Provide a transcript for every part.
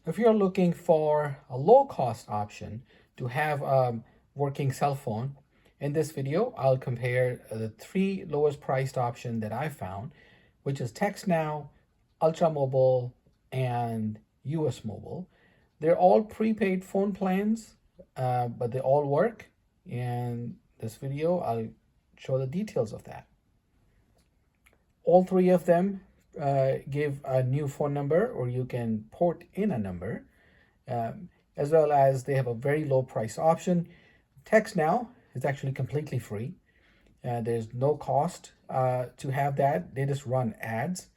If you're looking for a low-cost option to have a working cell phone, in this video, I'll compare the three lowest priced option that I found, which is TextNow, Ultra Mobile, and US Mobile. They're all prepaid phone plans, but they all work. In this video, I'll show the details of that. All three of them give a new phone number, or you can port in a number, as well as they have a very low price option. TextNow is actually completely free. There's no cost to have that. They just run ads.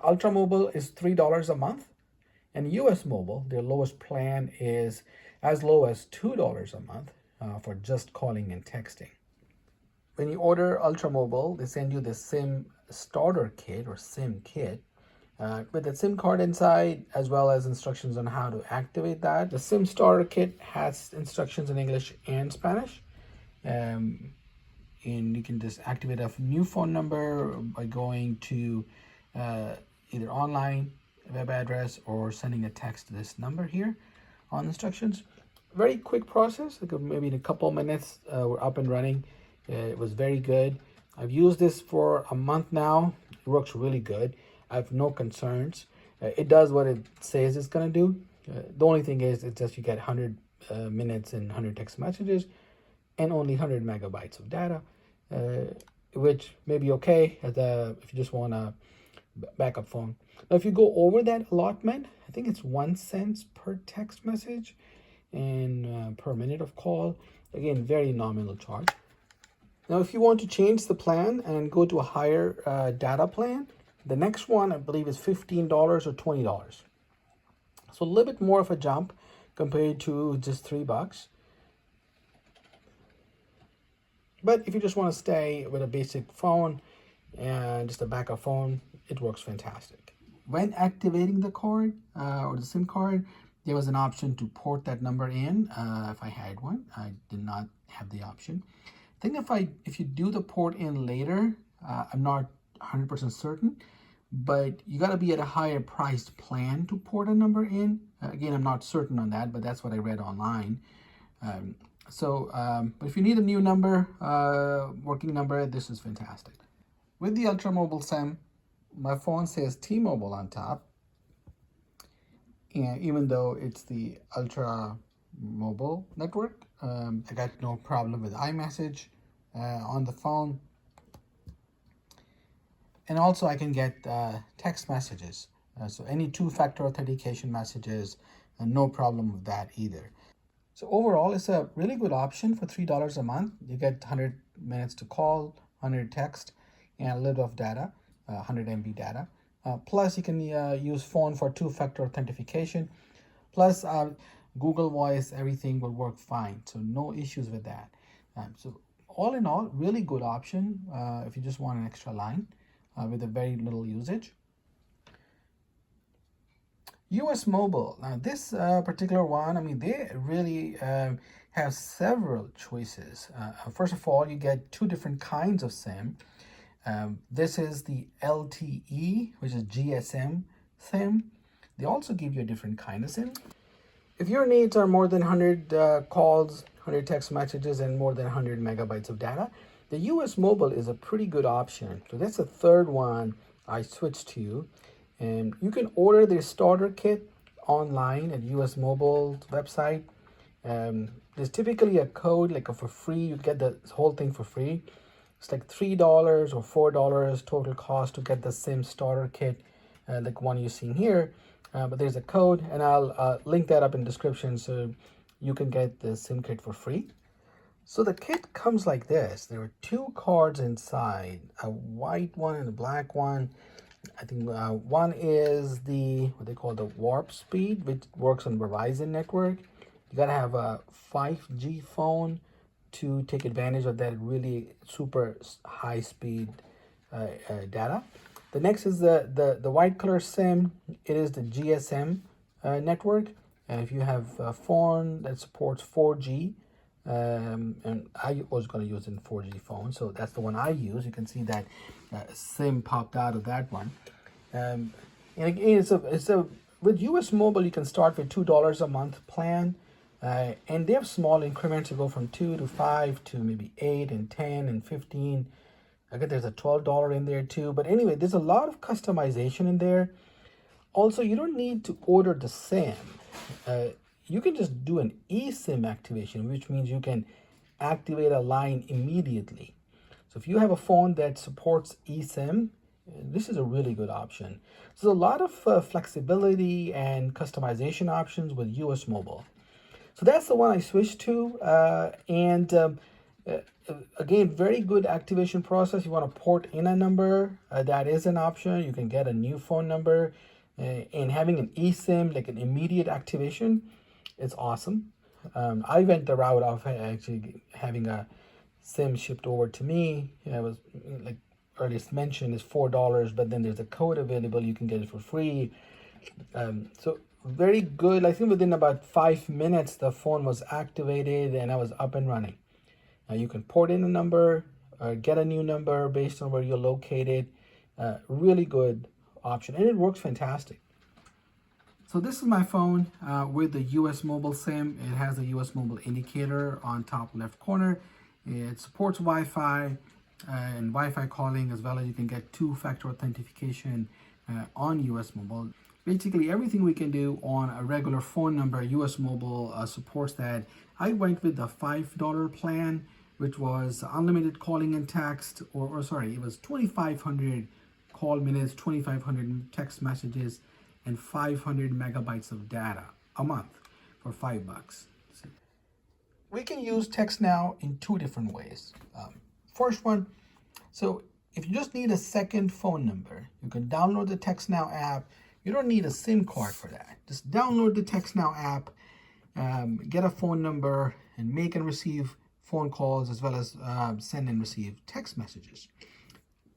Ultra Mobile is $3 a month, and US Mobile, their lowest plan is as low as $2 a month for just calling and texting. When you order Ultra Mobile, they send you the SIM starter kit or SIM kit with a SIM card inside, as well as instructions on how to activate that. The SIM starter kit has instructions in English and Spanish. And you can just activate a new phone number by going to either online web address or sending a text to this number here on instructions. Very quick process, like maybe in a couple of minutes, we're up and running. It was very good. I've used this for a month now. It works really good. I have no concerns. It does what it says it's going to do. The only thing is it's just you get 100 minutes and 100 text messages and only 100 megabytes of data, which may be okay if you just want a backup phone. Now, if you go over that allotment, I think it's 1 cent per text message and per minute of call. Again, very nominal charge. Now, if you want to change the plan and go to a higher data plan, the next one I believe is $15 or $20. So a little bit more of a jump compared to just $3. But if you just want to stay with a basic phone and just a backup phone, it works fantastic. When activating the card or the SIM card, there was an option to port that number in. If I had one, I did not have the option. I think if you do the port in later, I'm not 100% certain, but you got to be at a higher priced plan to port a number in. Again, I'm not certain on that, but that's what I read online. But if you need a new number, working number, this is fantastic. With the Ultra Mobile SIM, my phone says T-Mobile on top. And even though it's the Ultra Mobile network, I got no problem with iMessage on the phone. And also I can get text messages. So any two-factor authentication messages, no problem with that either. So overall, it's a really good option for $3 a month. You get 100 minutes to call, 100 text, and a little of data, 100 MB data. Plus, you can use phone for two-factor authentication. Plus, Google Voice, everything will work fine. So no issues with that. So all in all, really good option if you just want an extra line with a very little usage. US Mobile. Now this particular one, I mean, they really have several choices. First of all, you get two different kinds of SIM. This is the LTE, which is GSM SIM. They also give you a different kind of SIM. If your needs are more than 100 calls, 100 text messages, and more than 100 megabytes of data, the US Mobile is a pretty good option. So that's the third one I switched to. And you can order their starter kit online at US Mobile's website. There's typically a code like for free. You get the whole thing for free. It's like $3 or $4 total cost to get the SIM starter kit, like one you're seeing here. But there's a code, and I'll link that up in the description so you can get the SIM kit for free. So the kit comes like this. There are two cards inside, a white one and a black one. I think one is what they call the warp speed, which works on Verizon network. You gotta have a 5G phone to take advantage of that really super high speed data. The next is the white color SIM. It is the GSM network. And if you have a phone that supports 4G, and I was going to use a 4G phone, so that's the one I use. You can see that SIM popped out of that one. And again, it's a with US Mobile, you can start with $2 a month plan. And they have small increments to go from 2 to 5 to maybe 8 and 10 and 15. I guess there's a $12 in there too. But anyway, there's a lot of customization in there. Also, you don't need to order the SIM. You can just do an eSIM activation, which means you can activate a line immediately. So if you have a phone that supports eSIM, this is a really good option. So there's a lot of flexibility and customization options with US Mobile. So that's the one I switched to. Again, very good activation process. You want to port in a number, that is an option. You can get a new phone number, and having an eSIM, like an immediate activation, it's awesome. I went the route of actually having a SIM shipped over to me. It was like earliest mentioned is $4, but then there's a code available. You can get it for free. So very good. I think within about 5 minutes, the phone was activated and I was up and running. Now you can port in a number or get a new number based on where you're located. Really good option, and it works fantastic. So this is my phone with the US Mobile SIM. It has a US Mobile indicator on top left corner. It supports Wi-Fi and Wi-Fi calling, as well as you can get two-factor authentication on US Mobile. Basically, everything we can do on a regular phone number, US Mobile supports that. I went with the $5 plan, which was unlimited calling and text, or sorry, it was 2,500 call minutes, 2,500 text messages, and 500 megabytes of data a month for $5. We can use TextNow in two different ways. First one, so if you just need a second phone number, you can download the TextNow app. You don't need a SIM card for that. Just download the TextNow app, get a phone number, and make and receive phone calls, as well as send and receive text messages.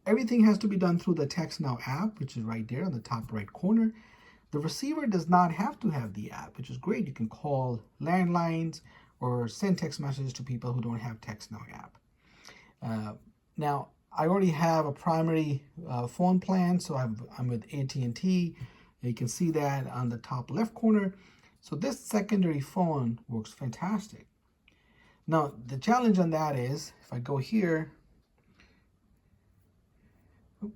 Everything has to be done through the TextNow app, which is right there on the top right corner. The receiver does not have to have the app, which is great. You can call landlines or send text messages to people who don't have TextNow app. Now, I already have a primary phone plan, so I'm with AT&T. You can see that on the top left corner. So this secondary phone works fantastic. Now, the challenge on that is, if I go here, so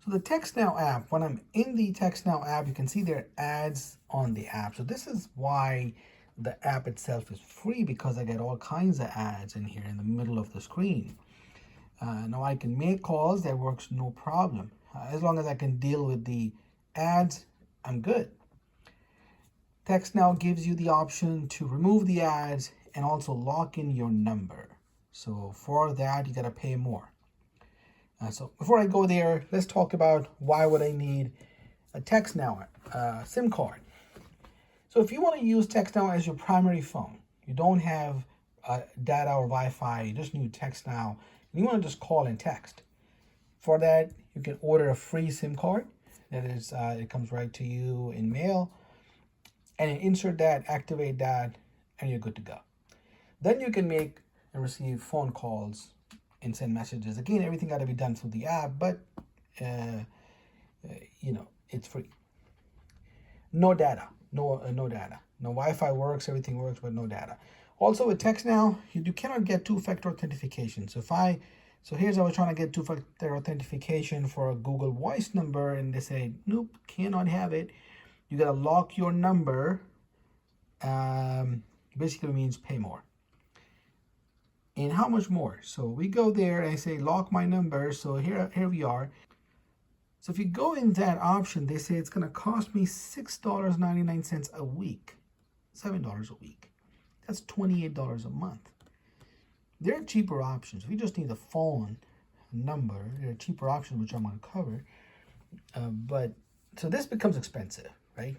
the TextNow app, when I'm in the TextNow app, you can see there are ads on the app. So this is why the app itself is free, because I get all kinds of ads in here in the middle of the screen. Now I can make calls, that works no problem. As long as I can deal with the ads, I'm good. TextNow gives you the option to remove the ads and also lock in your number. So for that, you gotta pay more. So before I go there, let's talk about why would I need a TextNow SIM card. So if you want to use TextNow as your primary phone, you don't have data or Wi-Fi, you just need TextNow, and you want to just call and text. For that, you can order a free SIM card. That is, it comes right to you in mail, and you insert that, activate that, and you're good to go. Then you can make and receive phone calls and send messages. Again, everything got to be done through the app, but it's free. No data, no data. No Wi-Fi works, everything works, but no data. Also with TextNow, you cannot get two-factor authentication. So here's I was trying to get two-factor authentication for a Google Voice number, and they say, nope, cannot have it. You gotta lock your number. Basically means pay more. And how much more? So we go there and I say lock my number. So here we are. So if you go in that option, they say it's gonna cost me $6.99 a week, $7 a week. That's $28 a month. There are cheaper options. If you just need a phone number, there are cheaper options, which I'm gonna cover. So this becomes expensive, right?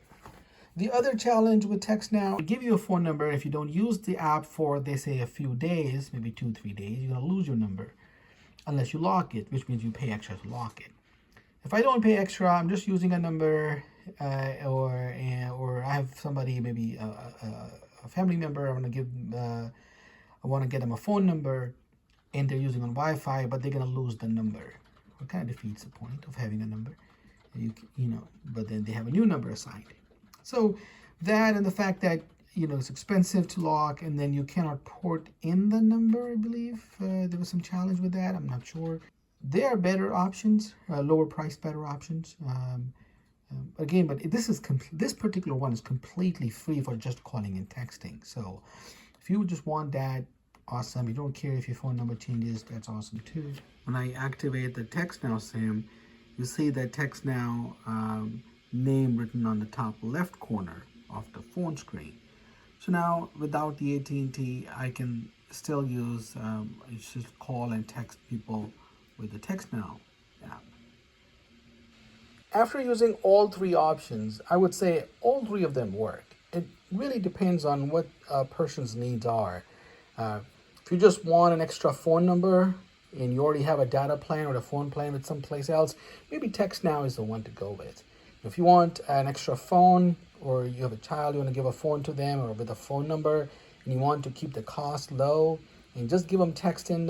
The other challenge with TextNow, they give you a phone number. If you don't use the app for, they say, a few days, maybe 2-3 days, you're gonna lose your number unless you lock it, which means you pay extra to lock it. If I don't pay extra, I'm just using a number, or I have somebody, maybe a family member, I want to get them a phone number, and they're using on Wi-Fi, but they're gonna lose the number. It kind of defeats the point of having a number. but then they have a new number assigned. So that and the fact that it's expensive to lock, and then you cannot port in the number. I believe there was some challenge with that. I'm not sure. There are better options, lower price, better options. Again, but this particular one is completely free for just calling and texting. So if you just want that, awesome. You don't care if your phone number changes, that's awesome too. When I activate the TextNow SIM, you see that TextNow name written on the top left corner of the phone screen. So now without the AT&T, I can still use, just call and text people with the TextNow app. After using all three options, I would say all three of them work. It really depends on what a person's needs are. If you just want an extra phone number and you already have a data plan or a phone plan with someplace else, maybe TextNow is the one to go with. If you want an extra phone, or you have a child, you want to give a phone to them or with a phone number, and you want to keep the cost low and just give them text and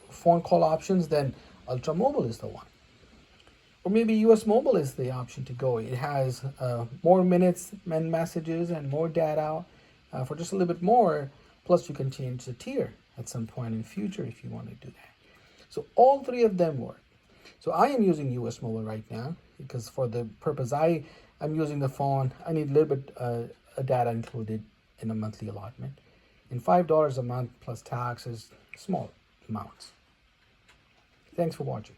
phone call options, then Ultra Mobile is the one. Or maybe US Mobile is the option to go. It has more minutes and messages and more data for just a little bit more. Plus, you can change the tier at some point in the future if you want to do that. So all three of them work. So I am using US Mobile right now because for the purpose I'm using the phone, I need a little bit of data included in a monthly allotment. And $5 a month plus tax is small amounts. Thanks for watching.